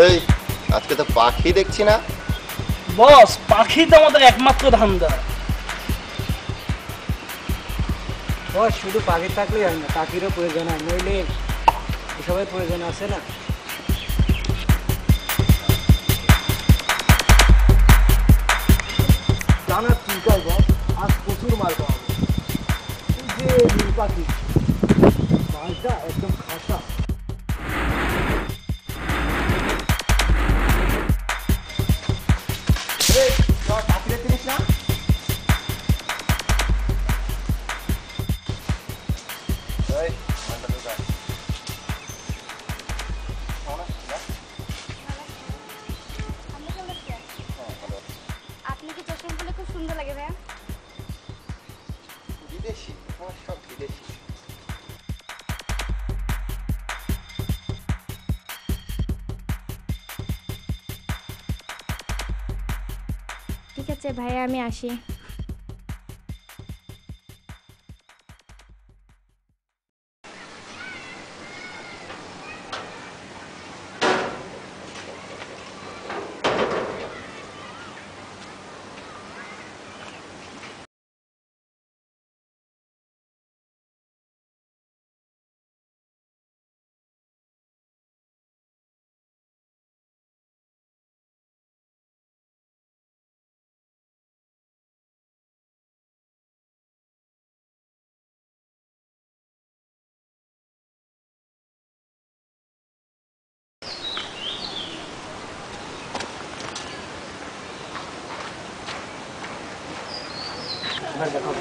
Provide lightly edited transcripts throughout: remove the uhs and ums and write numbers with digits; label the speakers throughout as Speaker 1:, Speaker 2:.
Speaker 1: এই আজকে তো পাখি দেখছি না।
Speaker 2: বস, পাখি তো আমাদের একমাত্র ধান্দা।
Speaker 3: বস, শুধু পাখি থাকলেই হয় না, পাখিরও প্রয়োজন হয়, নইলে এসবের প্রয়োজন আছে না।
Speaker 4: জানার চিন্তায় বস, আজ প্রচুর মাল পাওয়া যাবে। এই যে নীল পাখি, মালটা একদম খাসা। পাখিটা চিনিস না?
Speaker 5: আপনাকে চশমাগুলো খুব সুন্দর লাগে ভাইয়া।
Speaker 1: বিদেশি, আমার সব বিদেশি।
Speaker 5: ঠিক আছে ভাইয়া, আমি আসি।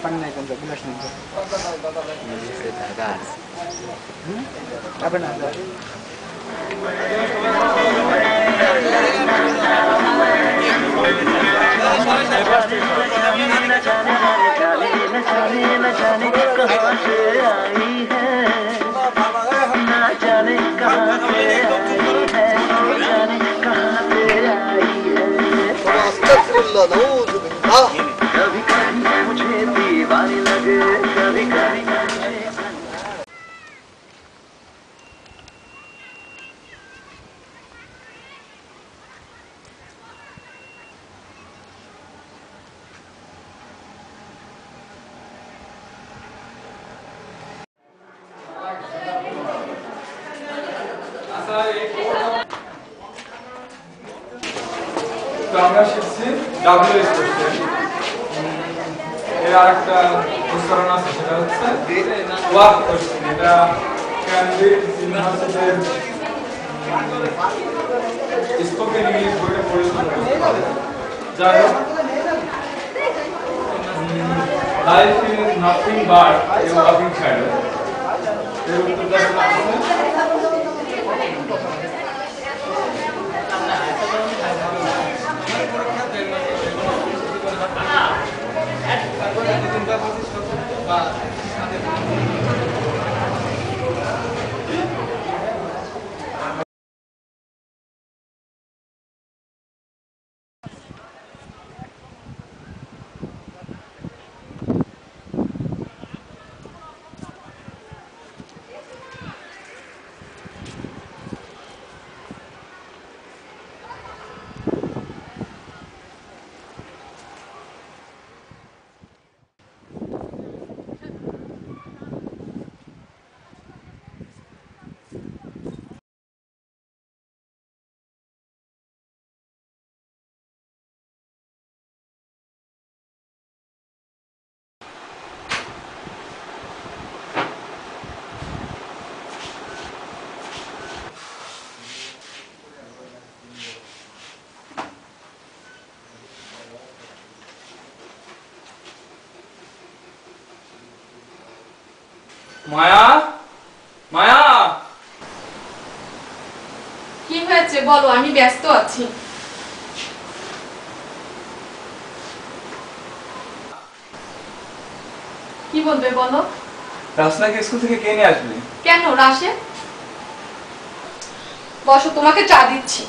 Speaker 3: পানি নাই কোন বিলাস নেই
Speaker 6: তো আমরা শিখছি ডাব্লিউএস কোশ্চেন। এর আরেকটা উচ্চারণ আছে, সেটা হচ্ছে ওয়াক কোশ্চেন। এটা ক্যামব্রিজ ইউনিভার্সিটির স্পোকেন ইংলিশ বইটা পরিচালনা করতে হবে। যাই হোক, life is nothing but A walking shadow. এর উত্তরটা হচ্ছে মায়া। মায়া,
Speaker 7: কি হয়েছে বলো, আমি ব্যস্ত আছি। কি বলবে বলো।
Speaker 6: রাসনাকে স্কুল থেকে কে নিয়ে আসবে?
Speaker 7: কেন রাশে? বসো, তোমাকে চা দিচ্ছি।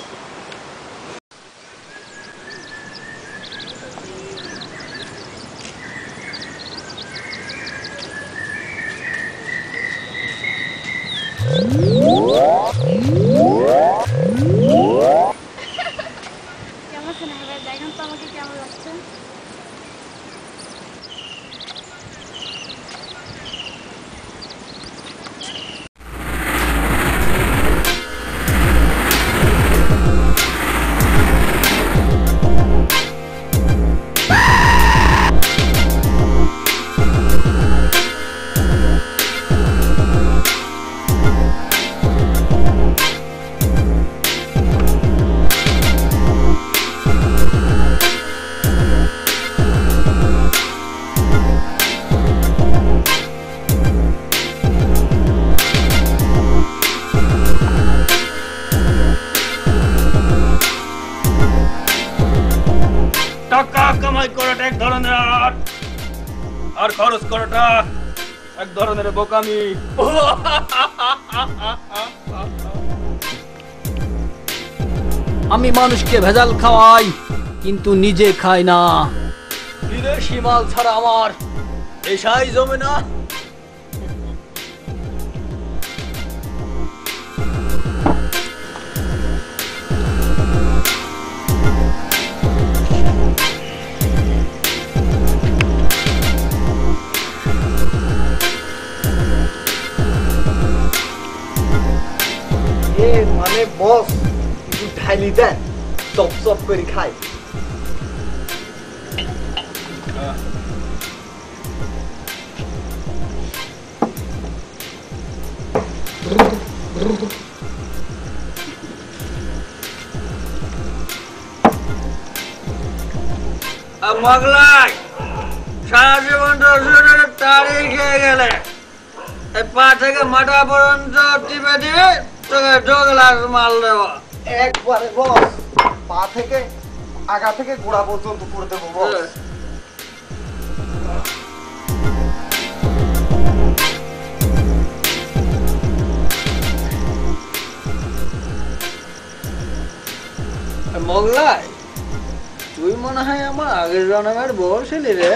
Speaker 5: What?
Speaker 6: আর খরচ করাটা এক ধরনের বোকামি।
Speaker 8: আমি মানুষকে ভেজাল খাওয়াই, কিন্তু নিজে খাই না। বিদেশি মাল ছাড়া আমার এসাই জমে না।
Speaker 4: মানে বস কিছু ঢাইলি দেন, চপ চপ করে খাই।
Speaker 8: মগলাই সারা জীবন তাড়ি খেয়ে গেলে এই পা থেকে মাথা পর্যন্ত টিপে দিয়ে তোকে ঢোকলাস মাল দেবো।
Speaker 4: একবারে বস, পা থেকে আগা থেকে গোড়া পর্যন্ত করে দেবো বস।
Speaker 8: মগলাই তুই মনে হয় আমার আগের জন্মের বউ ছিলি রে।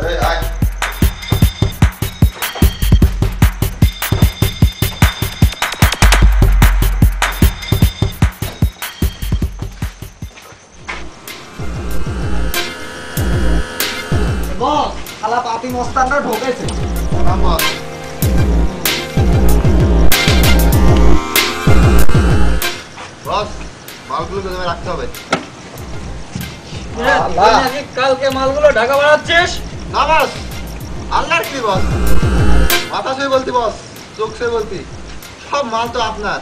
Speaker 1: এই আয়।
Speaker 4: বস শালা পাতি মস্তানরা ঢোকেছে।
Speaker 1: প্রণাম বস। বস, মালগুলো তুমি রাখতে হবে।
Speaker 8: তুই নাকি কালকে মালগুলো ঢাকা বাড়াচ্ছিস?
Speaker 1: না বস, আল্লাহর কি বস, মাথা ছুঁয়ে বলতি বস, চোখ ছুঁয়ে বলতি, সব মাল তো আপনার,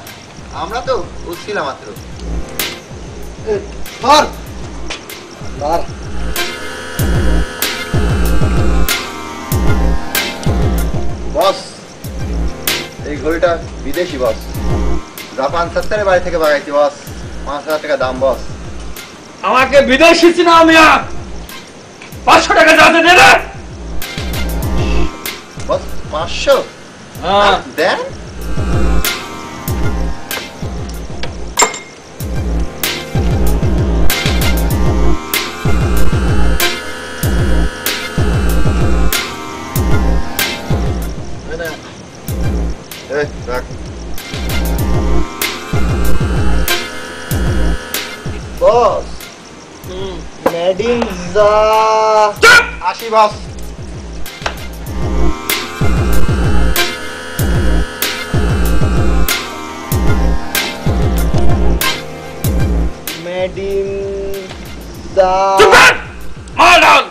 Speaker 1: আমরা তো উঠছিলাম মাত্র।
Speaker 4: ধর ধর।
Speaker 1: বস, এই ঘড়িটা বিদেশি বস, জাপান সত্তরের বাড়ি থেকে বাগাইছি বস, 5,000 টাকা দাম বস।
Speaker 6: আমাকে বিদেশি চিনা মিয়া, 500 টাকা যাতে দে রে।
Speaker 1: বস 500 দেন। এই, রাখ।
Speaker 4: বস মেড ইন যা
Speaker 1: আসি বস।
Speaker 4: মেড ইন যা
Speaker 6: মাল ডাল।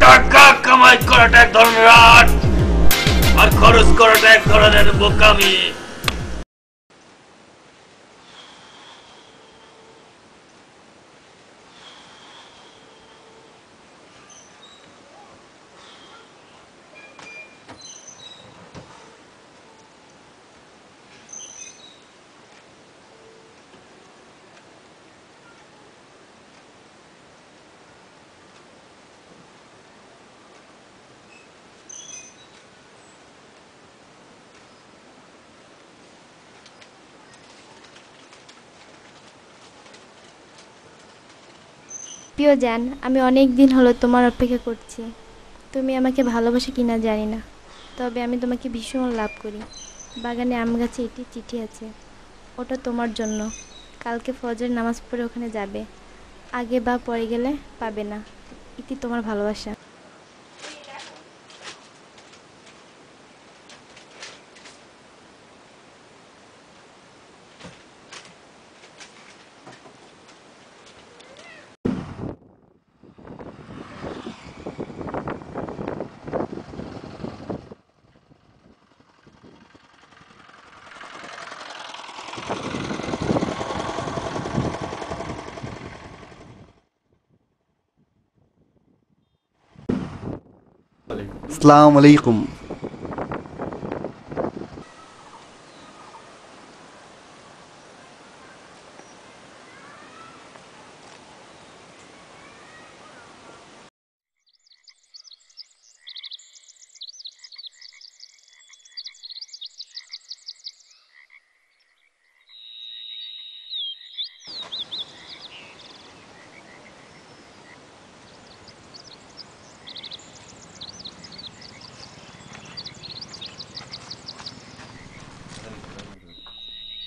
Speaker 6: টাকা কামাই করাটা এক ধরনের আর্ট, আর খরচ করাটা এক ধরনের বোকামি।
Speaker 5: প্রিয় জান, আমি অনেক দিন হলো তোমার অপেক্ষা করছি। তুমি আমাকে ভালোবাসো কিনা জানি না, তবে আমি তোমাকে ভীষণ লাভ করি। বাগানে আম গাছে একটি চিঠি আছে, ওটা তোমার জন্য। কালকে ফজরের নামাজ পড়ে ওখানে যাবে, আগে বা পরে গেলে পাবে না। ইতি তোমার ভালোবাসা।
Speaker 1: আসসালামু আলাইকুম।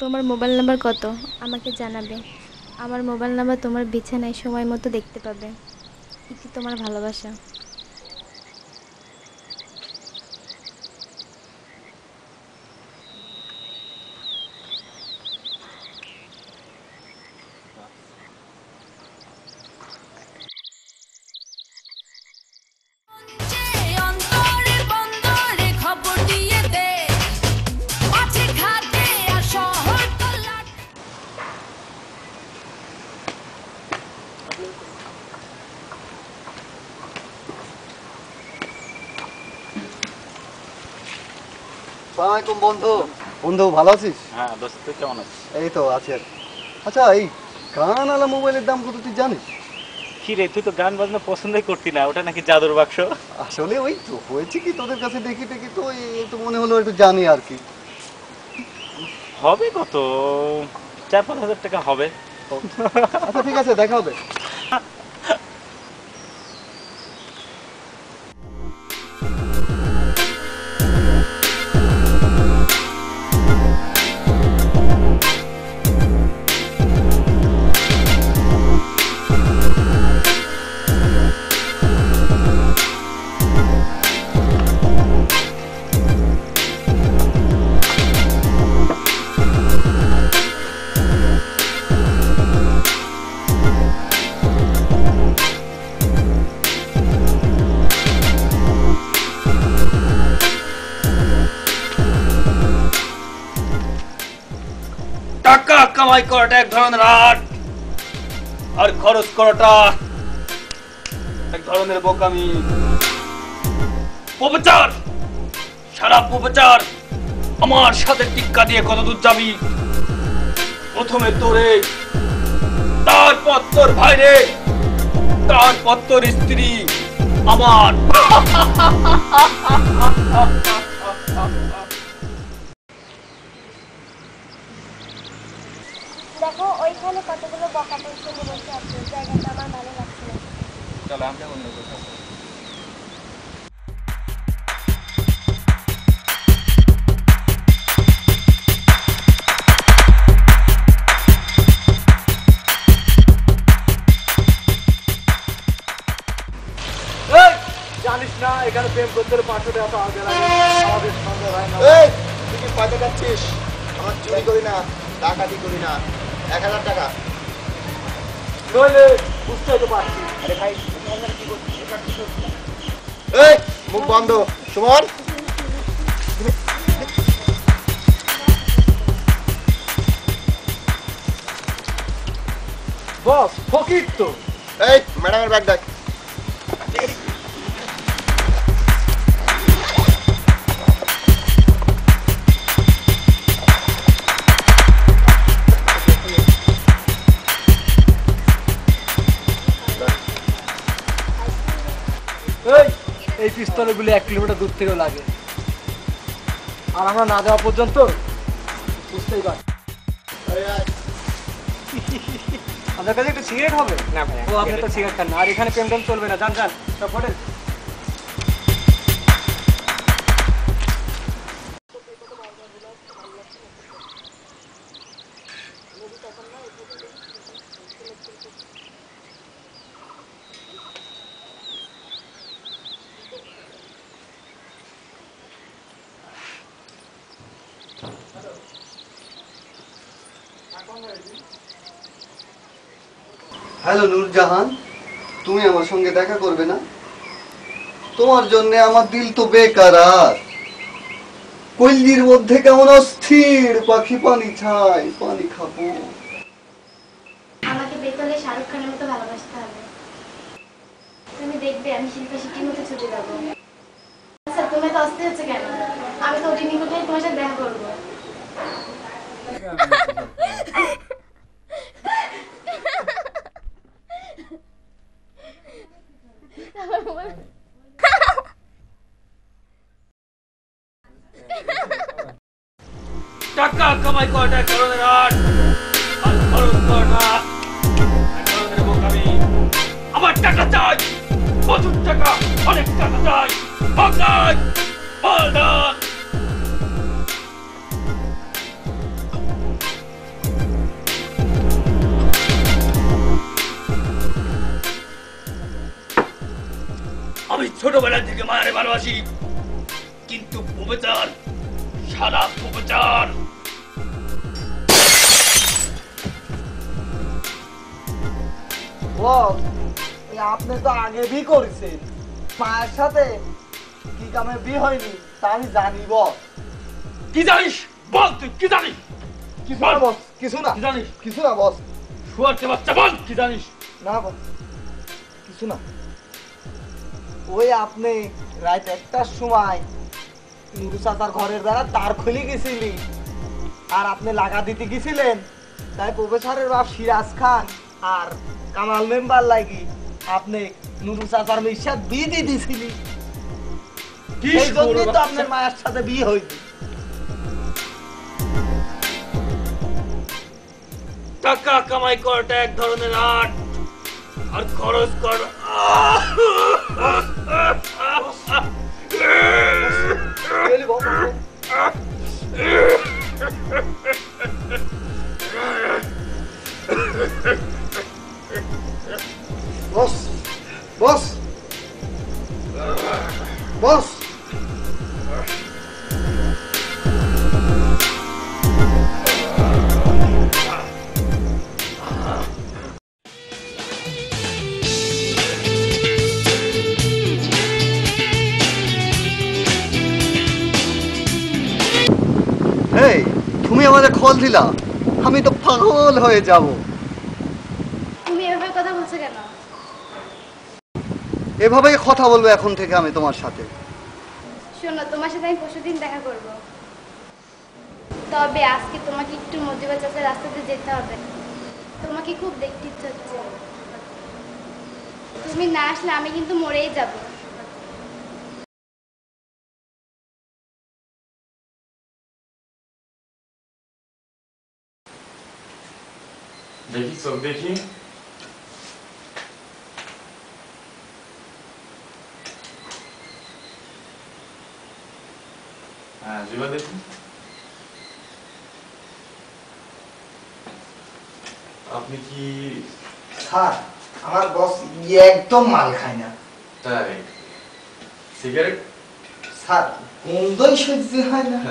Speaker 5: তোমার মোবাইল নাম্বার কত আমাকে জানাবে। আমার মোবাইল নাম্বার তোমার বিছানায় সময় মতো দেখতে পাবে। এটি তোমার ভালোবাসা।
Speaker 1: আসসালামাইকুম বন্ধু। বন্ধু ভালো আছিস?
Speaker 2: হ্যাঁ দোস্ত, তুই কেমন আছিস?
Speaker 1: এই তো আছি আর। আচ্ছা, এই গান আলা মোবাইলের দাম কত তুই জানিস?
Speaker 2: কি রে, তুই তো গান বাজনা পছন্দই করতি না, ওটা নাকি জাদুর বাক্স?
Speaker 1: আসলে ওই তো হয়েছে কি, তোদের কাছে দেখি দেখি তো একটু মনে হলো একটু জানি আর কি।
Speaker 2: হবে কত, 4-5 হাজার টাকা হবে।
Speaker 1: আচ্ছা ঠিক আছে, দেখা হবে।
Speaker 8: টাকা কামাই করাটা এক ধরনের আর্ট, আর খরচ করাটা এক ধরনের বোকামি। প্রচার, সারা প্রচার আমার সাথে টিক্কা দিয়ে কত দূর যাবি? প্রথমে তোরে, তারপর তোর ভাইরে, তারপর তোর স্ত্রী আমার।
Speaker 5: দেখো ওইখানে কতগুলো বকা পছন্দ বসে আছে, জায়গাটা আমার ভালো লাগছে না।
Speaker 6: চলো আমরা অন্য কোথাও।
Speaker 4: জানিস না এখানে প্রেম করতে 500 টাকা পাওয়া গেল, আমাদের সঙ্গে হয় না।
Speaker 1: এই তুই কি পয়সা যাচ্ছিস? আমার চুরি করি না, ডাকাতি করি না। 1000 টাকা।
Speaker 4: নইলে বুঝতেই তো পারছি।
Speaker 1: আরে ভাই, কি করছিস? এই মুখ বন্ধ। সুমন,
Speaker 4: বস ফকির তো।
Speaker 1: এই ম্যাডামের ব্যাগ দেখ।
Speaker 4: এই পিস্তলগুলি 1 কিলোমিটার দূর থেকেও লাগে, আর আমরা না যাওয়া পর্যন্ত বুঝতেই পার। আপনার কাছে একটু সিগারেট হবে?
Speaker 2: না ভাই,
Speaker 4: ও আপনি তো সিগারেট খান না, আর এখানে প্রেম টেম চলবে না। যান যান সব ফোটেন।
Speaker 1: হ্যালো নূরজাহান, তুমি আমার সঙ্গে দেখা করবে না? তোমার জন্য আমার দিল তো বেকারার। কইলির মধ্যে কেমন অস্থির পাখি পানি চাই, পানি খাবো।
Speaker 5: আমাকে বেতলে শাহরুখ খানের মতো ভালোবাসতে হবে। তুমি দেখবে আমি শিল্পা শেট্টির মতো ছবি দেবো। তুমি তো অস্থির হচ্ছে কেন? আমি তো ওটি নিকটে তোমার সাথে দেখা করবো।
Speaker 8: টাকা কামাই করাটা এক ধরনের আর্ট, আর খরচ করাটা এক ধরনের বোকামি। আমার টাকা চাই, প্রচুর টাকা, অনেক টাকা চাই। বাংলায় পাল্টান। আমি ছোটবেলা থেকে মায়ের ভালোবাসি, কিন্তু প্রবেচার, সারা প্রবেচার।
Speaker 4: বস, এই আপনি তো আগে বিয়ে করেছেন, মায়ের সাথে কি কামে বিয়ে হয়নি তা আমি জানি বস।
Speaker 8: কি জানিস বল, তুই কি জানিস?
Speaker 4: কিছু না বস, কিছু না,
Speaker 8: কি জানিস?
Speaker 4: কিছু না বস।
Speaker 8: শুয়ারতে বাচ্চা বল, কি জানিস?
Speaker 4: না বস, কিছু না। ওই আপনি রাত 1টার সময় নুরু চাচার ঘরের বেড়া তার খুলে গেছিলি, আর আপনি লাগা দিতে গেছিলেন, তাই প্রফেসরের বাপ সিরাজ খান আর কামাল মেম্বার লাগি আপনি নুরু চাচার মেয়ের সাথে বিয়ে দিয়ে দিছিলি। এই জন্যই তো আপনার মায়ের সাথে বিয়ে হয়েছে।
Speaker 8: টাকা কামাই করাটা এক ধরনের আর্ট, আর খরচ কর।
Speaker 1: বস বস বস, এই তুমি আমাদের কল দিলা, আমি তো পাগল হয়ে যাব।
Speaker 5: তুমি এভাবে কথা বলছো কেন?
Speaker 1: এভাবেই কথা বলবো এখন থেকে আমি তোমার সাথে।
Speaker 5: শোনো, তোমার সাথে আমি পরশুদিন দেখা করব, তবে আজকে তোমাকে একটু মজিবা চাচার রাস্তাতে যেতে হবে। তোমাকে খুব দেখতে ইচ্ছে হচ্ছে। তুমি না আসলে আমি কিন্তু মরেই যাব।
Speaker 6: দেখি চোখ দেখি। হ্যাঁ জিবা দেখি। আপনি কি?
Speaker 4: স্যার, আমার বস একদম মাল খায় না।
Speaker 6: তাই সিগারেট?
Speaker 4: স্যার, গন্ধই সহ্য হয় না।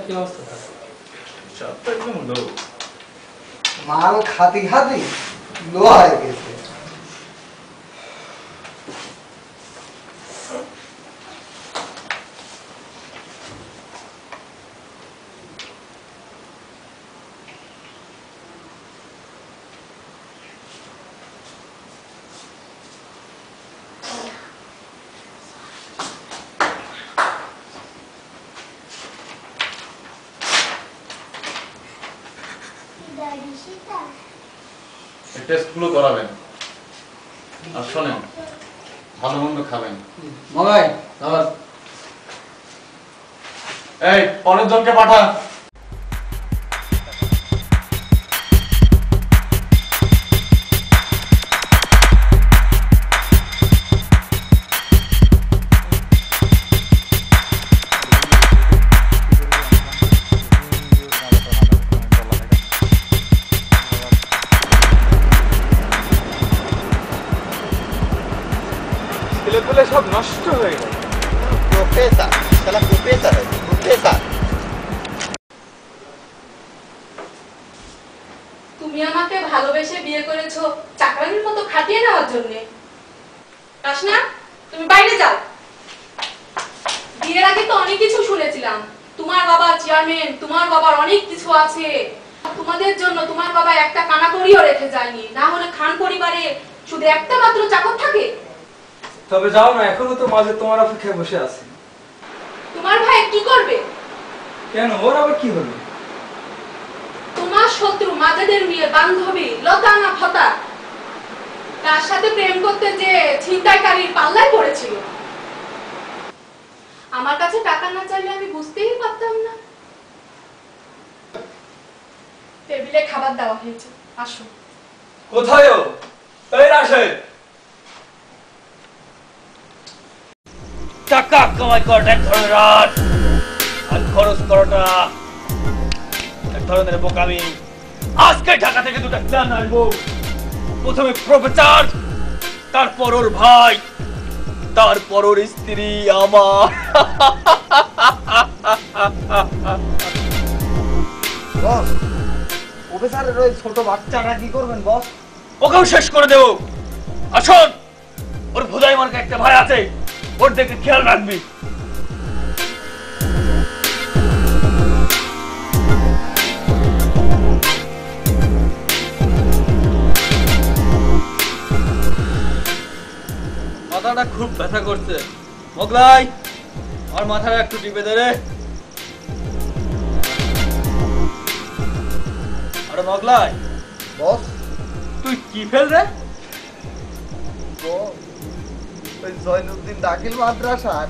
Speaker 2: কি অবস্থা?
Speaker 6: সব তো একদম লো।
Speaker 4: মাল খাতি খাতি লো হয়ে গেছে।
Speaker 6: টেস্টগুলো করাবেন, আর শোনেন ভালো মন্দ খাবেন।
Speaker 2: মগাই আবার
Speaker 6: এই পরের জনকে পাঠা। ছেলেপেলে সব নষ্ট হয়ে গেল।
Speaker 1: প্রফেসর, শালা প্রফেসর,
Speaker 7: তুমি আমাকে ভালোবেসে বিয়ে করেছো চাকরানির মতো খাটিয়ে নেওয়ার জন্য। রাসনা, তুমি বাইরে যাও। বিয়ের আগে তো অনেক কিছু শুনেছিলাম, তোমার বাবা চেয়ারম্যান, তোমার বাবার অনেক কিছু আছে। তোমাদের জন্য তোমার বাবা একটা কানাকড়িও রেখে যায়নি, না হলে খান পরিবারে শুধু একটা মাত্র চাকর থাকে।
Speaker 3: তবে যাও না, এখনো তো মাঝে তোমার অপেক্ষায় বসে আছে।
Speaker 7: তোমার ভাই কি করবে?
Speaker 3: কেন, ওর আবার কি হলো?
Speaker 7: তোমার শত্রু মাঝেদের মেয়ে বান্ধবী লতা না ফতা, তার সাথে প্রেম করতে যে ছিনতাইকারীর পাল্লায় পড়েছিল। আমার কাছে টাকা না চাইলে আমি বুঝতেই পারতাম না। টেবিলে খাবার দেওয়া হয়েছে, আসো।
Speaker 6: কোথায় ও? এই রাশে
Speaker 2: টাকা কামাই করাটা এক ধরনের আর্ট, আর খরচ করাটা এক ধরনের বোকামি। আজকে ঢাকা থেকে দুটো প্ল্যান আনবো। প্রথমে প্রফেসর, তারপর ওর ভাই, তারপর ওর স্ত্রী আমার।
Speaker 4: বস, প্রফেসরের ওই ছোট বাচ্চাটা কি করবেন বস?
Speaker 2: ওকেও শেষ করে দেবো। আসুন, ওর ভোদাই মার্কা একটা ভাই আছে, ওর দিকে খেয়াল রাখবি।
Speaker 8: মাথাটা খুব ব্যথা করছে। মোগলাই, আর মাথাটা একটু টিপে দে রে। আরে মোগলাই,
Speaker 4: বস,
Speaker 8: তুই কি ফেল রে?
Speaker 4: বস, ওই জয়নুদ্দিন দাখিল মাদ্রাসার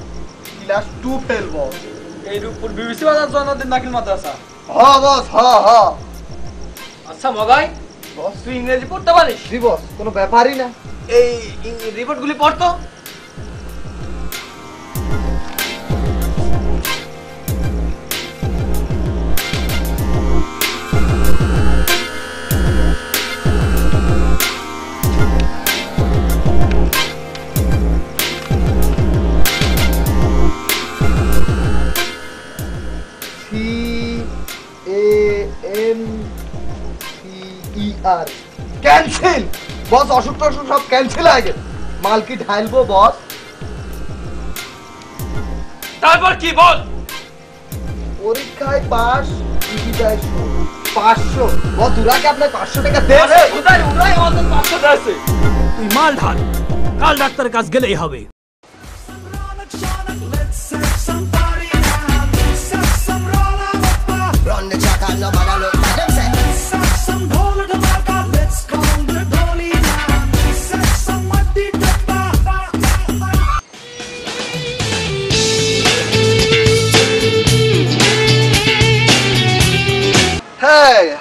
Speaker 4: ক্লাস 2 ফেল বস।
Speaker 8: এই রূপপুর বিবিসি বাজার জন্মদিন দাখিল মাদ্রাসা।
Speaker 4: বস,
Speaker 8: আচ্ছা মগাই,
Speaker 4: বস
Speaker 8: তুই ইংরেজি পড়তে পারিস?
Speaker 4: জি বস, কোনো ব্যাপারই না।
Speaker 8: এই রিপোর্টগুলি পড়তো।
Speaker 4: CANCEL ক্যান্সেল বস, অসুখ টসুখ সব ক্যান্সেল হয়ে গেছে। মাল কি ঢালবো বস?
Speaker 2: তারপর কি বল?
Speaker 4: পরীক্ষায় পাস, বিবিটায় 500। বস, দুরাকে আপনার 500 টাকা দেন।
Speaker 2: উদাই উদাই আমাদের 500 আছে।
Speaker 9: তুই মাল ঢাল, কাল ডাক্তারের কাছে গেলেই হবে।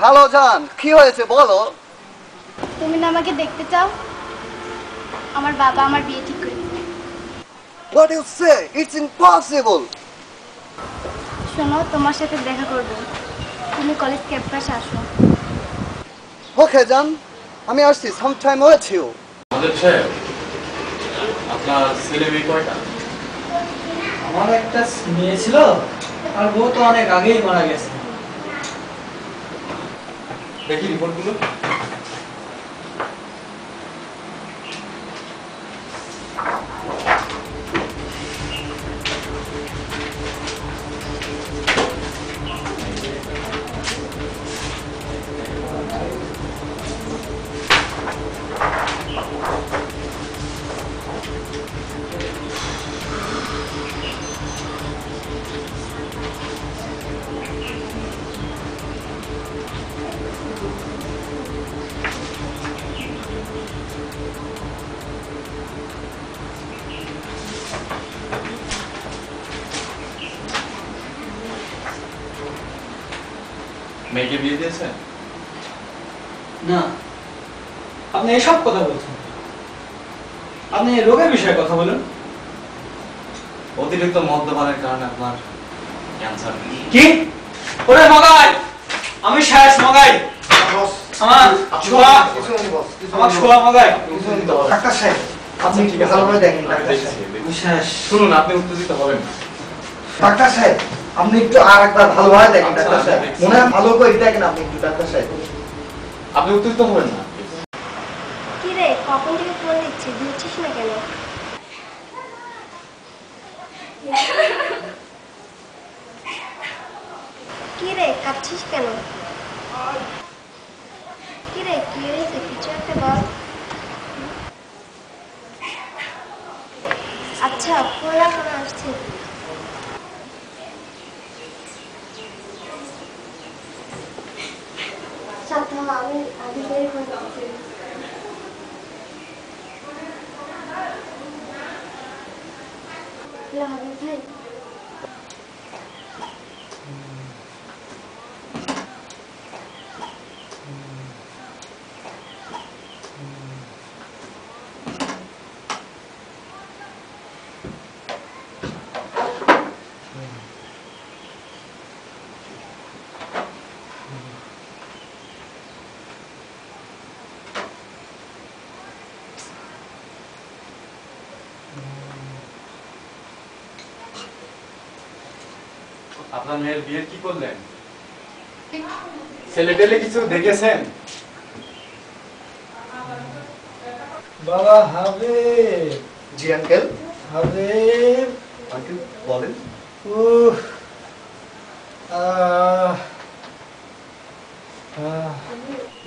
Speaker 1: হ্যালো জান, কি হয়েছে বলো?
Speaker 5: তুমি না আমাকে দেখতে চাও? আমার বাবা আমার বিয়ে ঠিক করেছে।
Speaker 1: What you say? It's impossible.
Speaker 5: শোনো, তোমার সাথে দেখা করব। তুমি কলেজ ক্যাম্পাসে আসো।
Speaker 1: ওকে জান, আমি আসছি। Some time wait you.
Speaker 6: আমাদের সাহেব, আপনার ছেলে মেয়ে কয়টা?
Speaker 3: আমার একটা মেয়ে ছিল, আর বউ তো অনেক আগেই মারা গেছে।
Speaker 6: দেখি রিপোর্টগুলো। মেয়েকে বিয়ে দিয়েছেন?
Speaker 3: না, আপনি এসব কথা বলছেন। আপনি রোগের বিষয়ে কথা বলেন।
Speaker 6: অতিরিক্ত মদ্যপানের কারণে আপনার ক্যান্সার।
Speaker 3: কি? ওরে মগাই, আমি শেষ মগাই। আমার ছোয়া, আমার ছোয়া মগাই।
Speaker 4: ডাক্তার সাহেব, আপনি
Speaker 6: ঠিক আছে,
Speaker 4: ভালোভাবে দেখেন ডাক্তার সাহেব।
Speaker 3: আমি শেষ।
Speaker 6: শুনুন, আপনি উত্তেজিত হবেন না।
Speaker 4: ডাক্তার সাহেব, আপনি একটু আর একবার ভালোভাবে দেখেন ডাক্তার সাহেব। মনে হয় ভালো করে দেখেন আপনি একটু ডাক্তার সাহেব।
Speaker 6: আপনি উত্তেজিত হবেন না।
Speaker 10: কি রে, কখন থেকে ফোন দিচ্ছি, ধরছিস না কেন? কি রে, কাঁদছিস কেন? কি রে, কি হয়েছে? কিছু একটা বল। আচ্ছা, ফোন রাখো না, আসছি। আমি বের করে দিচ্ছি। হাবিব ভাই,
Speaker 6: আপনার মেয়ের বিয়ে কি করলেন? ছেলে পেলে কিছু দেখেছেন?
Speaker 3: বাবা হাবিব।
Speaker 1: জি আঙ্কেল।
Speaker 3: হাবিব
Speaker 1: আঙ্কেল বলেন।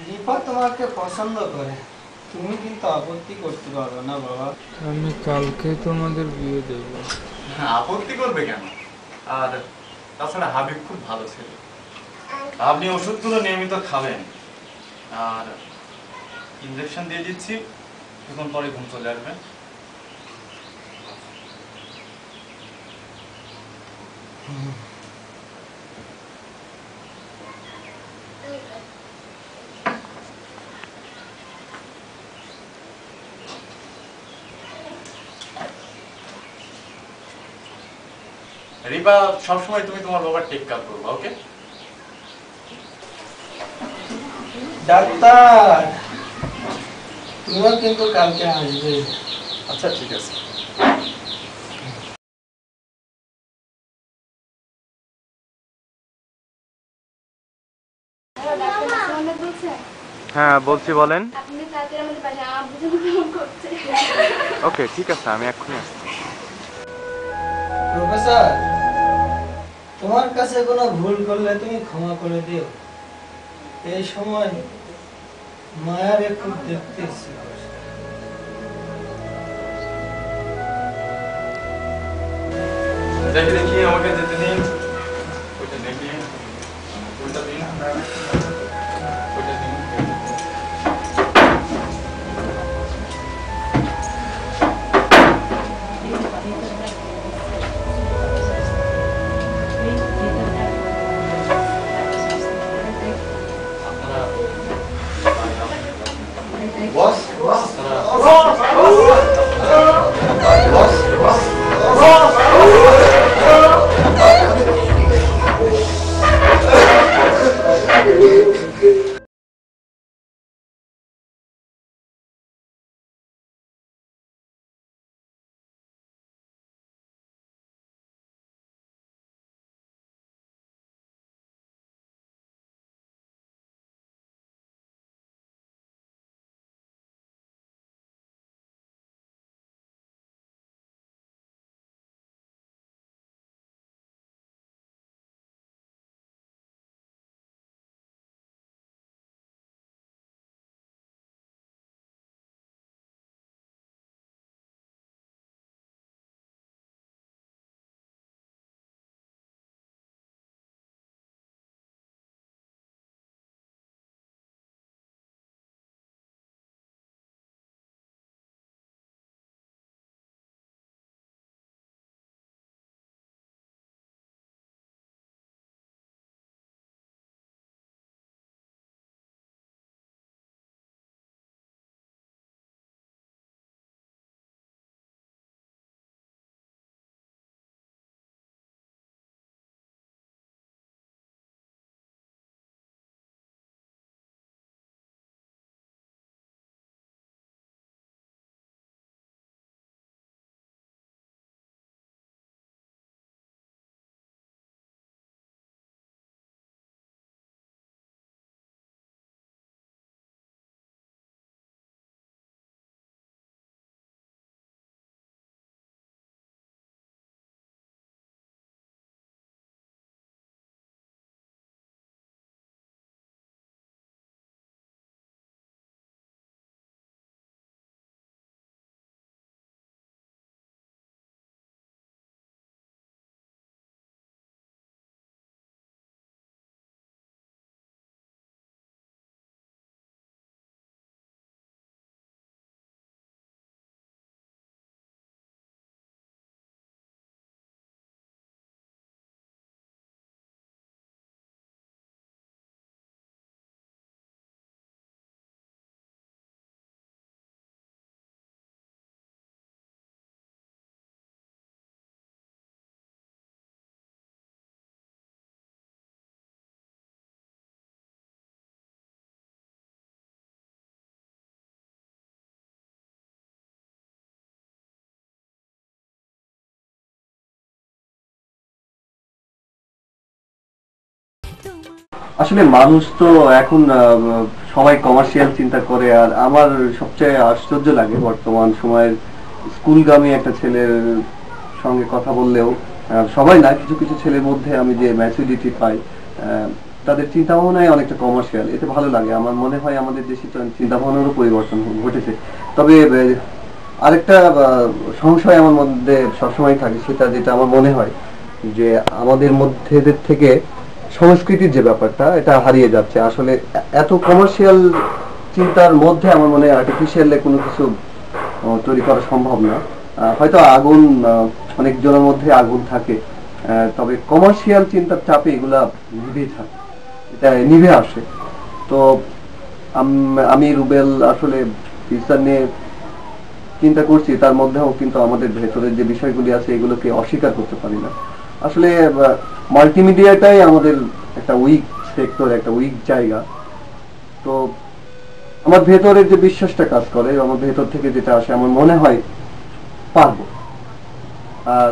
Speaker 3: রিপা তোমাকে পছন্দ করে, তুমি কিন্তু আপত্তি করতে পারো না বাবা।
Speaker 6: আমি কালকে তোমাদের বিয়ে দেব।
Speaker 11: আপত্তি করবে কেন? আর তাছাড়া হাবিব খুব ভালো ছেলে। আপনি ওষুধগুলো নিয়মিত খাবেন, আর ইনজেকশন দিয়ে দিচ্ছি, কিছুক্ষণ পরে ঘুম চলে আসবে। রিপা, সবসময় তুমি তোমার বাবার টেক কেয়ার করবা, ওকে?
Speaker 3: ডাক্তার, তুমিও কিন্তু কালকে আসবে।
Speaker 11: আচ্ছা, ঠিক আছে। হ্যাঁ বলছি, বলেন। ওকে, ঠিক আছে, আমি এক্ষুনি আসছি।
Speaker 3: প্রফেসর, তোমার কাছে কোনো ভুল করলে তুমি ক্ষমা করে দিও। এই সময় মায়ার একটু দেখতে ইচ্ছে করছে।
Speaker 11: দেখি দেখি, আমাকে যেতে দিন। ওইটা দেখি, ওইটা দিন, ওইটা দিন।
Speaker 1: বস বস বস আসলে মানুষ তো এখন সবাই কমার্শিয়াল চিন্তা করে, আর আমার সবচেয়ে আশ্চর্য লাগে বর্তমান সময়ের স্কুলগামী একটা ছেলের সঙ্গে কথা বললেও, সবাই না, কিছু কিছু ছেলের মধ্যে আমি যে ম্যাচুরিটি পাই, তাদের চিন্তা ভাবনায় অনেকটা কমার্শিয়াল। এতে ভালো লাগে। আমার মনে হয় আমাদের দেশে চিন্তা ভাবনারও পরিবর্তন ঘটেছে। তবে আরেকটা সংশয় আমার মধ্যে সবসময় থাকে, সেটা যেটা আমার মনে হয় যে আমাদের মধ্যে থেকে সংস্কৃতির যে ব্যাপারটা, এটা হারিয়ে যাচ্ছে। আসলে এত কমার্শিয়াল চিন্তার মধ্যে আমার মনে হয় আর্টিফিশিয়ালে কোনো কিছু তৈরি করা সম্ভব না। হয়তো আগুন, অনেক জনের মধ্যে আগুন থাকে, তবে কমার্শিয়াল চিন্তার চাপে এগুলা নিভে থাকে, এটা নিভে আসে। তো আমি রুবেল আসলে ফিউচার নিয়ে চিন্তা করছি, তার মধ্যেও কিন্তু আমাদের ভেতরের যে বিষয়গুলি আছে এগুলোকে অস্বীকার করতে পারি না। আসলে মাল্টিমিডিয়াটাই আমাদের একটা উইক সেক্টর, একটা উইক জায়গা। তো আমার ভেতরের যে বিশ্বাসটা কাজ করে, আমার ভেতর থেকে যেটা আসে, আমার মনে হয় পারবো। আর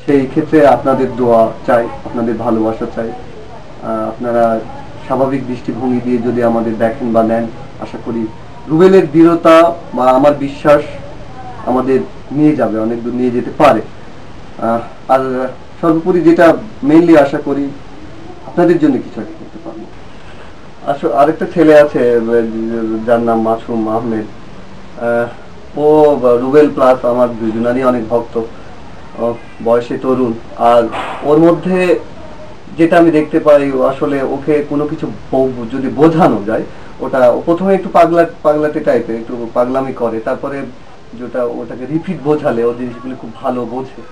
Speaker 1: সেই ক্ষেত্রে আপনাদের দোয়া চাই, আপনাদের ভালোবাসা চাই। আপনারা স্বাভাবিক দৃষ্টিভঙ্গি দিয়ে যদি আমাদের দেখেন বা নেন, আশা করি রুবেলের দৃঢ়তা বা আমার বিশ্বাস আমাদের নিয়ে যাবে, অনেক দূর নিয়ে যেতে পারে। আর সর্বোপরি যেটা মেইনলি আশা করি, আপনাদের জন্য কিছু একটা করতে পারবো। আসলে আরেকটা ছেলে আছে যার নাম মাসুম আহমেদ, ও রুবেল প্লাস আমার দুজনারই অনেক ভক্ত, বয়সে তরুণ। আর ওর মধ্যে যেটা আমি দেখতে পাই, আসলে ওকে কোনো কিছু যদি বোঝানো যায়, ওটা প্রথমে একটু পাগলাটে টাইপের, একটু পাগলামি করে, তারপরে যেটা ওটাকে রিপিট বোঝালে ও জিনিসগুলো খুব ভালো বোঝে।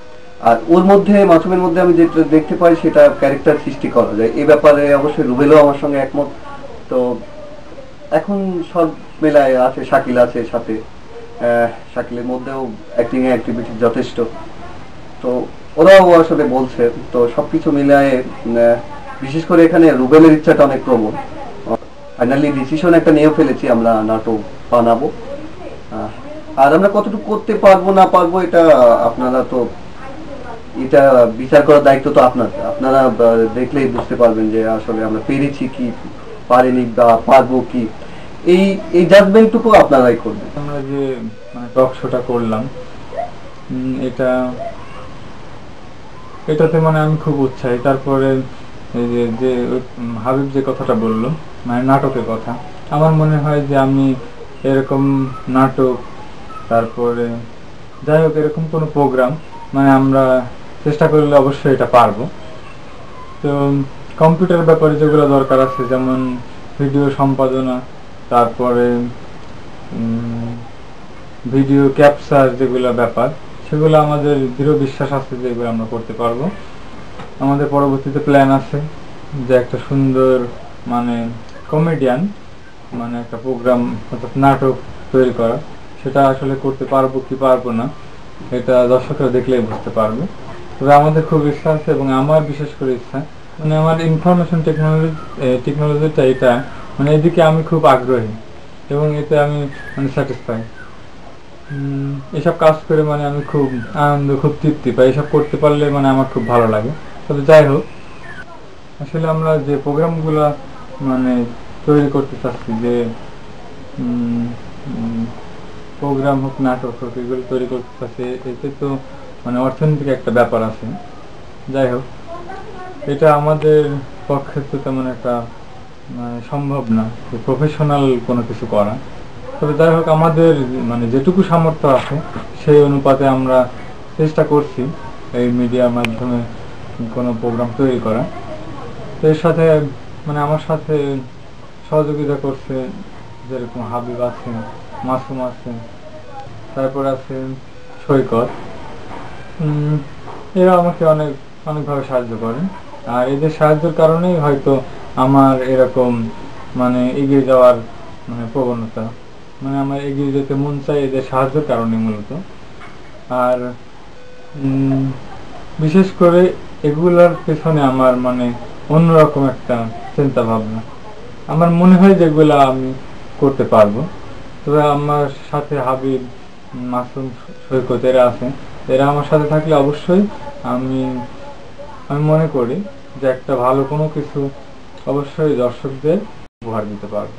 Speaker 1: আর ওর মধ্যে, মাসুমের মধ্যে আমি যেটা দেখতে পাই, সেটা ক্যারেক্টার সৃষ্টি করা যায়। এই ব্যাপারে অবশ্যই রুবেলও আমার সঙ্গে একমত। তো এখন সব মেলায় আছে, শাকিল আছে সাথে, শাকিলের মধ্যেও অ্যাক্টিং এ অ্যাক্টিভিটি যথেষ্ট। তো ওরাও আসলে বলছে, তো সবকিছু মিলায়ে বিশেষ করে এখানে রুবেলের ইচ্ছাটা অনেক প্রবল। ফাইনালি ডিসিশন একটা নিয়ে ফেলেছি, আমরা নাটক বানাবো। আর আমরা কতটুকু করতে পারবো না পারবো, এটা আপনারা তো, এটা বিচার করার দায়িত্ব তো আপনারা দেখলেই বুঝতে পারবেন যে আসলে আমরা পেরেছি কি পারিনি বা পারবো কি, এই জাজমেন্টটুকু আপনারাই করবেন।
Speaker 6: আমরা যে টক শোটা করলাম, এটাতে আমি খুব উৎসাহী। তারপরে এই যে হাবিব যে কথাটা বললো, নাটকের কথা, আমার মনে হয় যে আমি এরকম নাটক, তারপরে যাই হোক এরকম কোনো প্রোগ্রাম আমরা চেষ্টা করলে অবশ্যই এটা পারবো। তো কম্পিউটার ব্যাপারে যেগুলো দরকার আছে, যেমন ভিডিও সম্পাদনা, তারপরে ভিডিও ক্যাপচার যেগুলো ব্যাপার, সেগুলো আমাদের দৃঢ় বিশ্বাস আছে যে এগুলো আমরা করতে পারবো। আমাদের পরবর্তীতে প্ল্যান আছে যে একটা সুন্দর কমেডিয়ান একটা প্রোগ্রাম অর্থাৎ নাটক তৈরি করা। সেটা আসলে করতে পারবো কি পারবো না, এটা দর্শকরা দেখলেই বুঝতে পারবে। তবে আমাদের খুব ইচ্ছা আছে, এবং আমার বিশেষ করে ইচ্ছা, আমার ইনফরমেশন টেকনোলজিটা এটা এদিকে আমি খুব আগ্রহী, এবং এতে আমি স্যাটিসফাই। এসব কাজ করে আমি খুব আনন্দ, খুব তৃপ্তি পাই। এসব করতে পারলে আমার খুব ভালো লাগে। তবে যাই হোক, আসলে আমরা যে প্রোগ্রামগুলো তৈরি করতে চাচ্ছি, যে প্রোগ্রাম হোক নাটক হোক, এগুলো তৈরি করতে চাচ্ছি, এতে তো অর্থনৈতিক একটা ব্যাপার আছে। যাই হোক, এটা আমাদের পক্ষে তো তেমন একটা সম্ভব না প্রফেশনাল কোনো কিছু করা। তবে যাই হোক, আমাদের যেটুকু সামর্থ্য আছে সেই অনুপাতে আমরা চেষ্টা করছি এই মিডিয়ার মাধ্যমে কোনো প্রোগ্রাম তৈরি করা। তো এর সাথে আমার সাথে সহযোগিতা করছে যেরকম হাবিব আছে, মাসুম আছে, তারপর আছে সৈকত। এরা আমাকে অনেকভাবে সাহায্য করে। আর এদের সাহায্যের কারণেই হয়তো আমার এরকম এগিয়ে যাওয়ার প্রবণতা, আমার এগিয়ে যেতে মন চাই এদের সাহায্যের কারণে মূলত। আর বিশেষ করে এগুলার পেছনে আমার অন্যরকম একটা চিন্তা ভাবনা। আমার মনে হয় যেগুলা আমি করতে পারবো। তবে আমার সাথে হাবিব, মাসুম, সৈকত এরা আছে, এরা আমার সাথে থাকলে অবশ্যই আমি মনে করি যে একটা ভালো কোনো কিছু অবশ্যই দর্শকদের উপহার দিতে পারবো।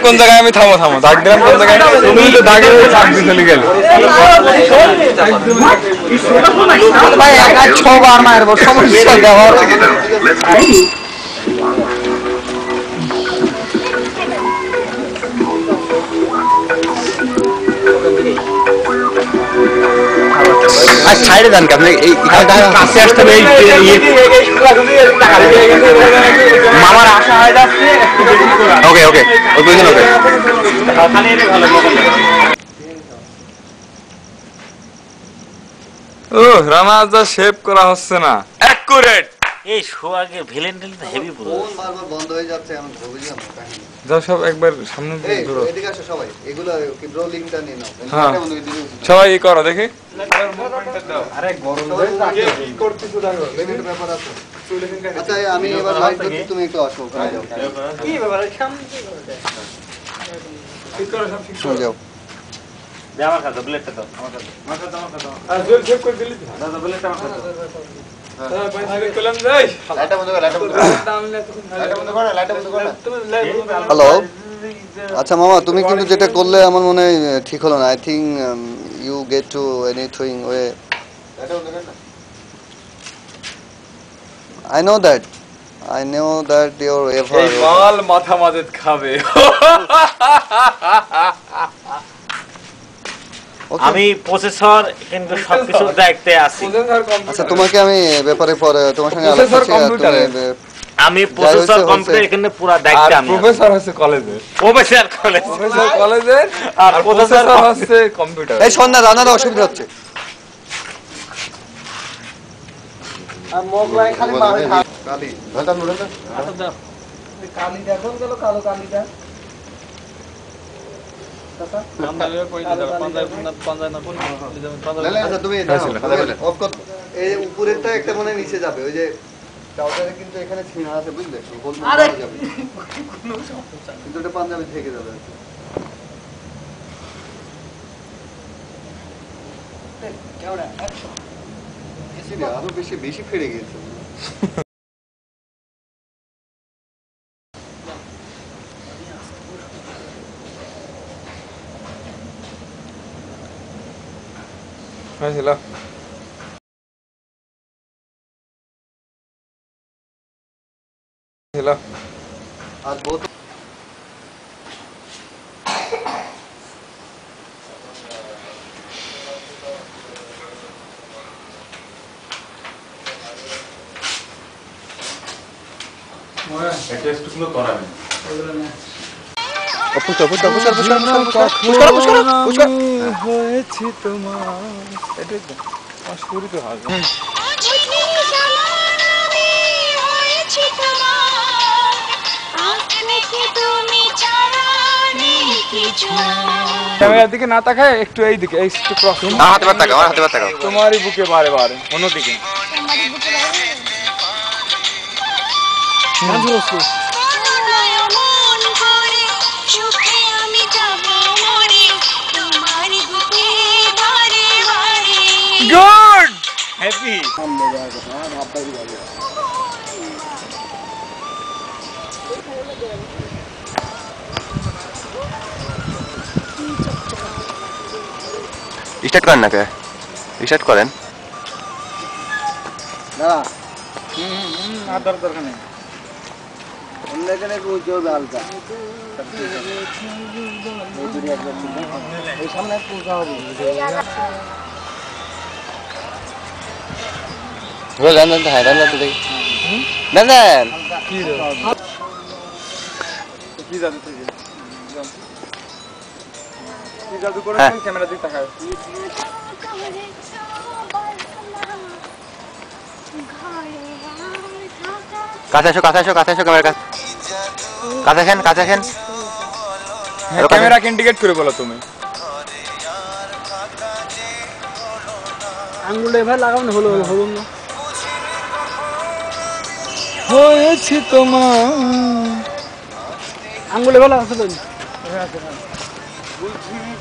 Speaker 12: কোন জায়গায় আমি থামো দাগ দিলাম কোন জায়গায় তুমি তো দাগে চাপ দিয়ে চলে গেল
Speaker 4: ভাই 6 বার মারবো সমস্যা দেওয়ার
Speaker 12: ছাইড়ে দেন কি আপনি এই কাছে আসতে হবে মামার আশা হয়ে যাচ্ছে ওকে ওকে ওই দুইজন ওকে ও রানাজা শেভ করা হচ্ছে না অ্যাকুরেট
Speaker 2: এই শো আগে ভিলেন তো হেভি পুরো
Speaker 1: ফোন বারবার বন্ধ হয়ে যাচ্ছে আমি ভুলে কাহিনী
Speaker 12: যাও সব একবার সামনে দিয়ে
Speaker 1: এই
Speaker 12: ধরো
Speaker 1: এদিকে আসো সবাই এগুলো কি ব্রোলিংটা নিয়ে নাও
Speaker 12: হ্যাঁ
Speaker 1: এটা বন্ধ করে দিও
Speaker 12: সবাই এই করো দেখি
Speaker 1: আরে গরম হয়ে যাচ্ছে কি করতেছ দেখো লিমিট ব্যাপার আছে আচ্ছা আমি এবার লাইট দিচ্ছি তুমি একটু আসো ওখানে যাও
Speaker 3: কি ব্যাপার সামনে কি করতে
Speaker 12: ঠিক করো সব ঠিক
Speaker 1: শুনে যাও
Speaker 2: দে আমার কাছে বুলেটটা দাও আমার কাছে
Speaker 12: আর জল শেভ করে দিলি
Speaker 2: দাদা বুলেটটা আমার কাছে
Speaker 12: হ্যাঁ ভাই আগে কলম যাই
Speaker 1: লাইটটা বন্ধ করো লাইটটা বন্ধ করো লাইটটা বন্ধ করো লাইটটা বন্ধ করো
Speaker 12: তুমি লাইট
Speaker 1: হ্যালো আচ্ছা মামা তুমি কিন্তু যেটা করলে আমার মনে হয় ঠিক হলো না I think you get to anything way I know that your ever
Speaker 12: এই মাল মাথা মাদেত খাবে
Speaker 2: আমি প্রসেসর কিন্তু সবকিছু দেখতে আছি
Speaker 1: আচ্ছা তোমাকে আমি ব্যাপারে পরে তোমার সঙ্গে আলোচনা করছি
Speaker 2: আমি প্রসেসর কম্পিউটার এখানে পুরো দেখতে আমি
Speaker 12: প্রফেসর হচ্ছে কলেজে প্রফেসর কলেজে আর প্রসেসর হচ্ছে কম্পিউটার
Speaker 1: এই শোন না রান্নার অসুবিধা হচ্ছে
Speaker 4: আর মোগলাই খালি মারে
Speaker 1: কালি ঘন্টা নুড়ে না
Speaker 4: কালি দেখো গেল কালো কালিটা
Speaker 1: তুমি অফ কর এই উপরেরটা একটা মনে নিচে যাবে ওই যে চাউটারে কিন্তু এখানে ছিনা আছে বুঝলে গোল
Speaker 4: আরে
Speaker 1: যাবে কিন্তু এটা পাঞ্জাবি থেকে যাবে আরো বেশি বেশি ফেড়ে গেছে
Speaker 12: হয়েছিল
Speaker 1: আর বহুত
Speaker 11: টেস্টগুলো করাবেন
Speaker 12: হয়েছি তোমার এটা শুরু তো হবে ক্যামেরার দিকে না তাকায় একটু এই দিকে একটু ক্রস
Speaker 13: হাতে বাদ তাকাও হাতে বাদ তাকাও
Speaker 12: তোমারই বুকে বারে বারে অন্যদিকে গুড হ্যাপি
Speaker 13: স্টার্ট করেন না কে স্টার্ট করেন
Speaker 4: দাদা
Speaker 12: আর দরকার নেই
Speaker 4: অন্য এখানে পুজো হালকা এই সামনে পূজা হবে
Speaker 13: রান রান হ্যাঁ রান রান তো দেখি রান রান
Speaker 12: কি রে কি জাদু তুই কি জাদু করে ক্যামেরা দিকে তাকায়
Speaker 13: কাছে আসো ক্যামেরার কাছে আসেন
Speaker 6: ক্যামেরাকে ইন্ডিকেট করে বলো তুমি।
Speaker 3: আঙ্গুলে এবার লাগানো হলো হলো না
Speaker 6: হয়েছি তোমার
Speaker 3: আঙ্গুলে এবার লাগাতে তো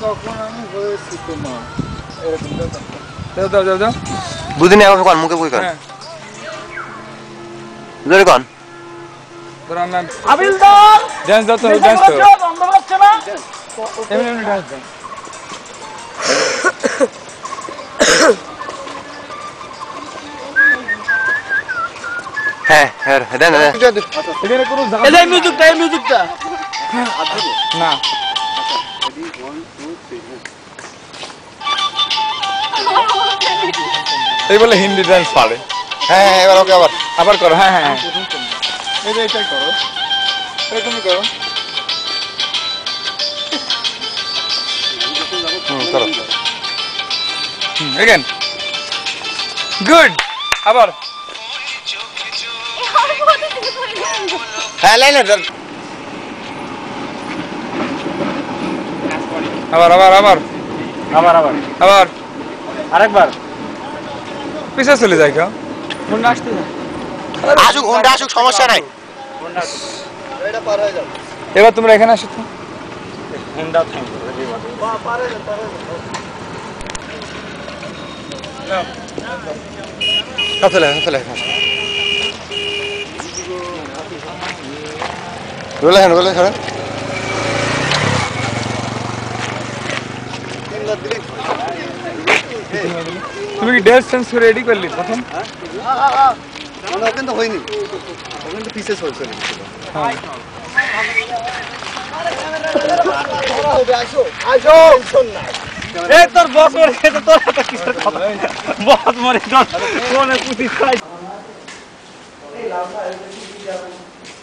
Speaker 6: কখন আমি হয়েছি তোমার দাও দাও দাও দাও
Speaker 13: বুঝিনি এখন কোন মুখে বই কর জোরে কোন
Speaker 3: আবিলদার
Speaker 6: ডান্স দাও তো ডান্স দাও
Speaker 3: আমরা বাচ্চা না
Speaker 6: এমনি এমনি ডান্স দাও
Speaker 13: হ্যাঁ হ্যাঁ দেন দেন
Speaker 6: এখানে কোনো
Speaker 3: এই মিউজিকটা
Speaker 6: না এই বলে হিন্দি ডান্স পারে।
Speaker 13: হ্যাঁ হ্যাঁ এবার ওকে
Speaker 6: আবার করো। হ্যাঁ হ্যাঁ এটাই করো তুমি করো
Speaker 13: করো
Speaker 6: এগেন গুড আবার
Speaker 13: হ্যাঁ লাইন
Speaker 6: আবার আবার আবার
Speaker 2: আবার আবার
Speaker 6: আবার
Speaker 2: আরেকবার
Speaker 6: পিছে চলে যায় কেউ
Speaker 3: ফোন আসতে না
Speaker 13: আসুক হোন্ডা আসুক সমস্যা নাই
Speaker 1: এটা পার হয়ে যাবে
Speaker 6: এবার তোমরা এখানে আসো তো
Speaker 2: হুন্ডা থাম
Speaker 1: পার হয়ে যাবে
Speaker 13: চলে রোলে হ্যাঁ রোলে হ্যাঁ
Speaker 6: তুমি কি ড্রেস চেঞ্জ করে রেডি করলি প্রথম?
Speaker 1: মানে ওখানে তো হয়নি ওখানে তো পিসেস হয়েছে
Speaker 2: এই তোর বস মরে গেছে তোর এত কিসের কথা বস মরে কোনে পুতি খাই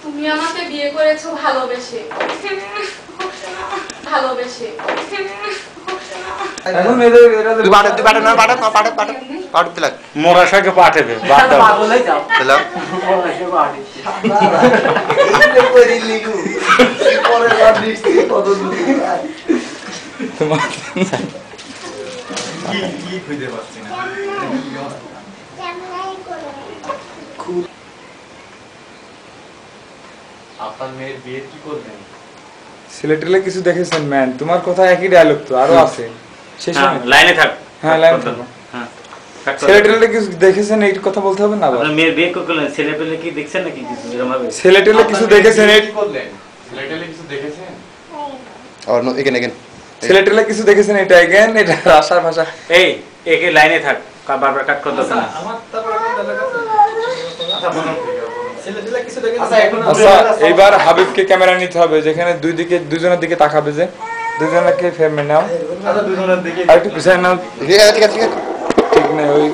Speaker 7: তুমি আমাকে বিয়ে করেছো ভালোবেসে ভালোবেসে
Speaker 6: এখন এদের
Speaker 13: তুই বাটা না বাটা দিলা
Speaker 2: মোরা সাকে পাঠাবে বাদ দাও
Speaker 3: পাগল হয়ে যাও
Speaker 13: দিলা
Speaker 1: করে লিখু পরে বার লিখছি কত দূর
Speaker 6: তোমার
Speaker 11: কি খুঁজে পাচ্ছি না আপনার মেয়ের বিয়ে কি করবেন?
Speaker 6: সিলেটেলে কিছু দেখেছেন ম্যান তোমার কথা একই ডায়লগ তো আরো আছে শেষ
Speaker 2: লাইনে থাক
Speaker 6: হ্যাঁ লাইনে থাকো
Speaker 2: হ্যাঁ
Speaker 6: সিলেটেলে কিছু দেখেছেন এই কথা বলতে হবে না আবার
Speaker 2: আপনার মেয়ের বিয়ে করলেন ছেলে পেলে কি দেখছেন নাকি কিছু এরকম ভাবে
Speaker 6: সিলেটেলে কিছু দেখেছেন এই
Speaker 11: কি করলেন? সিলেটেলে কিছু দেখেছেন?
Speaker 13: আর নো এগেন
Speaker 6: সিলেটেলে কিছু দেখেছেন এটা এগেন এটা আশার ভাষা
Speaker 2: এই একে লাইনে থাক বারবার কাট করতে না
Speaker 3: আমার তারপর একটা লাগাতে ছেলে দিলে কিছু দেখে
Speaker 6: আচ্ছা এইবার হাবিবকে ক্যামেরা নিতে হবে যেখানে দুজনের দিকে তাকাবে যে দুজনকে ফ্রেমে নাও
Speaker 11: আচ্ছা দুজনের দিকে
Speaker 6: আর একটু পিছনে নাও
Speaker 13: ঠিক আছে
Speaker 6: ঠিক নেই ওই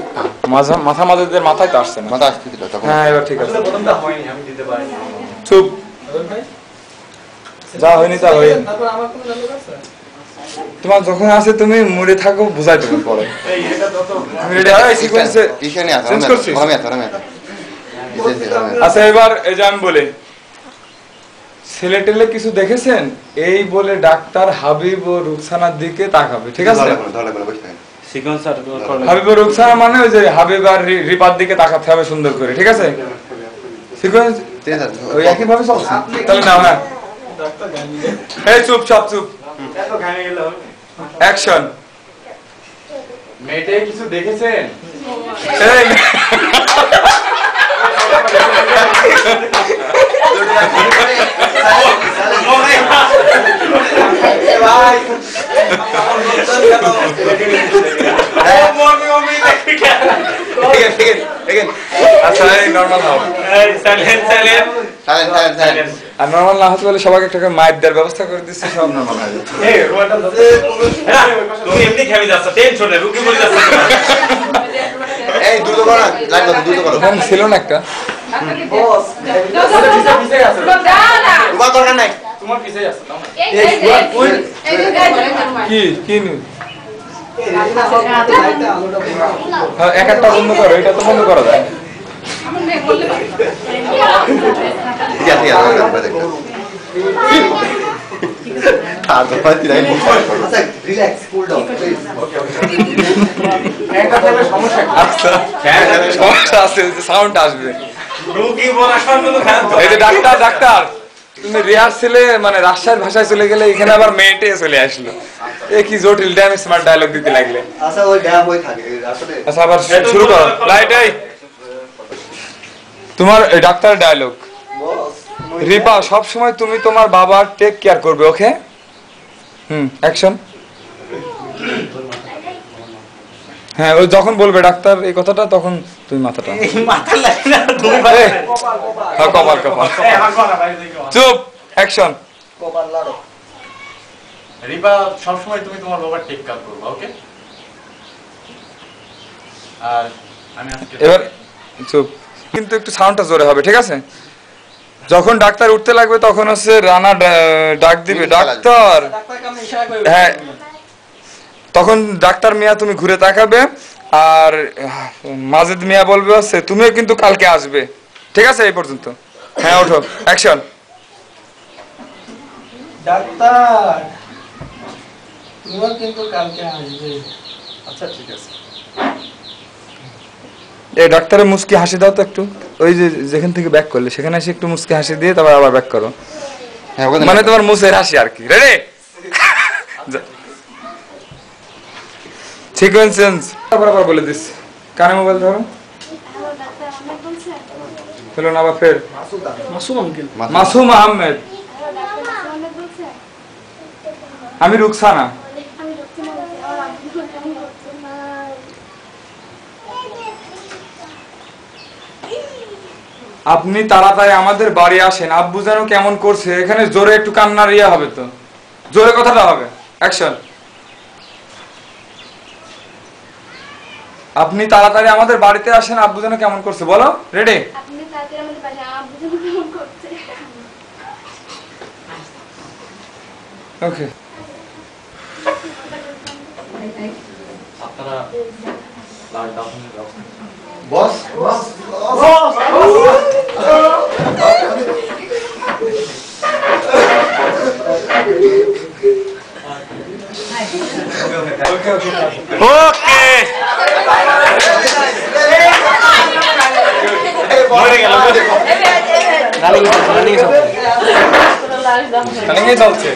Speaker 6: মাথা মাঝেদের মাথায় তো আসছে না
Speaker 13: মাথা আসতে দিল তখন
Speaker 6: হ্যাঁ এবার ঠিক আছে
Speaker 11: আসলে প্রথমটা হয়নি আমি দিতে পারিনি
Speaker 6: চুপ যা হয়নি তা হয়নি
Speaker 3: তারপর আমার কোনো ডায়লগ আছে
Speaker 6: তোমার যখন আসে তুমি মুড়ে থাকো বুঝাই দেবো পরে
Speaker 11: এই এটা তো
Speaker 6: তুমি রেডি হয় সিকোয়েন্সে
Speaker 13: কিসেনে আছে
Speaker 6: চেঞ্জ করছিস
Speaker 13: আমি আছে
Speaker 6: আচ্ছা এবার এই যে আমি বলি সিলেটেলে কিছু দেখেছেন এই বলে ডাক্তার হাবিব ও রুকসানার দিকে তাকাবে ঠিক আছে
Speaker 2: সিকোয়েন্স আর
Speaker 6: হাবিব ও রুকসানা মানে ওই যে হাবিব আর রিপার দিকে তাকাতে হবে সুন্দর করে ঠিক আছে সিকোয়েন্স ওই একই ভাবে চলছে তাহলে না হ্যাঁ
Speaker 3: ডাক্তার গালি
Speaker 6: এই চুপ চুপ চুপ
Speaker 11: এত ঘামে গেল
Speaker 6: অ্যাকশন
Speaker 11: মেয়েটাই কিছু দেখেছেন?
Speaker 6: এই আচ্ছা নরমাল হও আর নরমাল না হতে বলে সবাইকে একটা মাইক দেওয়ার ব্যবস্থা করে দিচ্ছি সব নরমাল হয়ে যাবে
Speaker 11: এই রোয়াটা
Speaker 2: তুমি এমনি খেমে যাচ্ছ টেনশনে রুকি পড়ে যাচ্ছ
Speaker 13: এই দ্রুত করো লাগবে দ্রুত করো
Speaker 6: ওখানে ছিল না একটা
Speaker 3: বস
Speaker 13: তোমার দরকার নাই
Speaker 11: তোমার পিছেই আছে দাও না
Speaker 6: কি কি নিউজ
Speaker 3: এই রাজনা সব লাইটটা আলোটা
Speaker 6: হ্যাঁ এক একটা বন্ধ করো এটা তো বন্ধ করা যায়
Speaker 13: ঠিক আছে
Speaker 1: আচ্ছা রিল্যাক্স কুল ডাউন প্লিজ
Speaker 12: সমস্যা আছে, সাউন্ড আসবে। এই যে ডাক্তার ডাক্তার তুমি রিহার্সেলে মানে রাজশাহীর ভাষায় চলে গেলে এখানে আবার মেয়েটে চলে আসলো। এ কি জটিল ড্যাম স্মার্ট ডায়লগ দিতে লাগলে।
Speaker 1: আচ্ছা ওই ড্যাম হই থাকে আসলে।
Speaker 12: আচ্ছা আবার শুরু করো। লাইট এই তোমার ডাক্তার ডায়লগ। রিপা সব সময় তুমি তোমার বাবার টেক কেয়ার করবে, ওকে? অ্যাকশন। হ্যাঁ ও যখন বলবে ডাক্তার এই কথাটা তখন তুমি মাথাটা কপাল কপাল চুপ। অ্যাকশন।
Speaker 11: রিপা সবসময় তুমি তোমার বাবার টেক কেয়ার করবে, ওকে? আর আমি আজকে
Speaker 12: এবার চুপ, কিন্তু একটু সাউন্ডটা জোরে হবে, ঠিক আছে? যখন ডাক্তার উঠতে লাগবে তখন হচ্ছে রানা ডাক দিবে ডাক্তার। হ্যাঁ তখন ডাক্তার মিয়া তুমি ঘুরে তাকাবে আর মাজেদ মিয়া বলবে হচ্ছে তুমিও কিন্তু কালকে আসবে, ঠিক আছে? এই পর্যন্ত। হ্যাঁ ওঠো। অ্যাকশন।
Speaker 3: ডাক্তার তুমিও কিন্তু কালকে আসবে।
Speaker 11: আচ্ছা ঠিক আছে।
Speaker 12: এই ডাক্তারের মুস্কি হাসি দাও তো একটু, ওই যে যেখান থেকে ব্যাক করলে সেখানে এসে একটু মুস্কি হাসি দিয়ে তারপর আবার ব্যাক করো, মানে তোমার মুখের হাসি আর কি। রেডি? Sequence change. তারপর আবার বলে দিচ্ছি, কানে মোবাইল ধরো। হলো না আবার ফের মাসুম আহমেদ। আমি রুকসানা। আপনি তাড়াতাড়ি আমাদের বাড়ি আসেন, আব্বু যেন কেমন করছে। এখানে জোরে একটু কান্নার ইয়া হবে, তো জোরে কথাটা হবে। অ্যাকশন। আপনি তাড়াতাড়ি আমাদের বাড়িতে আসেন, আব্বু যেন কেমন করছে, বলো। রেডি?
Speaker 10: আপনি তাড়াতাড়ি আমাদের বাড়ি আব্বু যেন কেমন করছে।
Speaker 12: ওকে।
Speaker 11: আপনারা লাল দাফনের ব্যবস্থা
Speaker 1: বস বস
Speaker 12: ওকে মরে গেল কালিং চলছে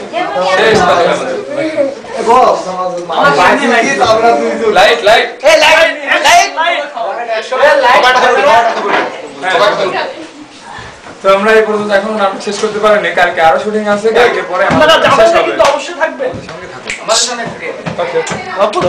Speaker 1: বস
Speaker 12: লাইট লাইট
Speaker 4: এই লাইট লাইট
Speaker 12: তো আমরা এই পর্যন্ত এখন নাটক শেষ করতে পারিনি, কালকে আরো শুটিং আছে, কালকে পরে
Speaker 4: আপনারা
Speaker 12: আমাদের
Speaker 4: যাবেন
Speaker 12: শেষ
Speaker 4: না
Speaker 12: হবে।
Speaker 4: কিন্তু অবশ্যই থাকবেন
Speaker 12: সঙ্গে থাকো।
Speaker 4: আমাদের সঙ্গে থাকে
Speaker 12: ওকে।
Speaker 4: অপূর্ব।